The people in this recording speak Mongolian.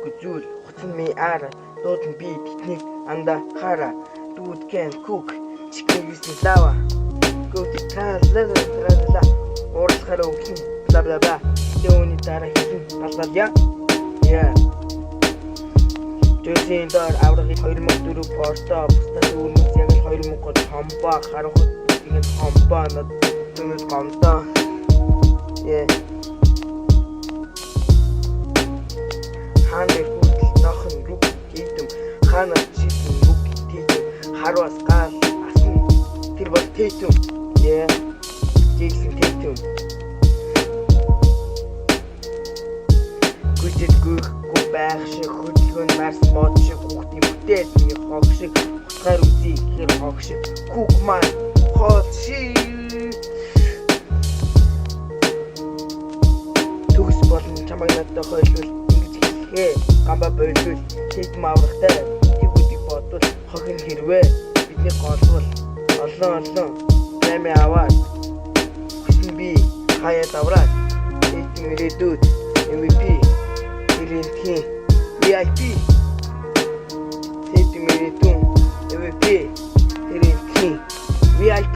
Мэдхгүй зүйл хуцан ми ара дуудан би тэднийг анда хара dude can cook chicken is lava go to тралала уурлахаар өгсөн бла бла бла төвний дараа хийсэн талбаля яа Төсийн доор аврагын 2004 порто бусдад үүрмэс яг л 2003 хомбоо харахад ингэж хомбоо над түнэс гомдоо яа Ханаа хүртэл нохын рук хийдэм ханаа чисэн рук хийдэм харуус гал асан тэр бол тэйтэм яа жигсэн тэйтэм гүжиггүй байх шиг хөдөлгөөн марс мод шиг хүүхдийн бүтээлний хог шиг утгаар үзий гэхэр хог шиг кук маань хол шиг төгс болон чамайг надад хойлвол гамба болвол тэт мааврахтай тэгүүдийг бодвол хохин хэрвээ бидний голвол олон нэмэ аваад хүсэн би хаяад авраад тэт мөрөдүүд MVP Ирэнтхийн VIP тэт мөрөдүүд MVP Ирэнтхийн VIP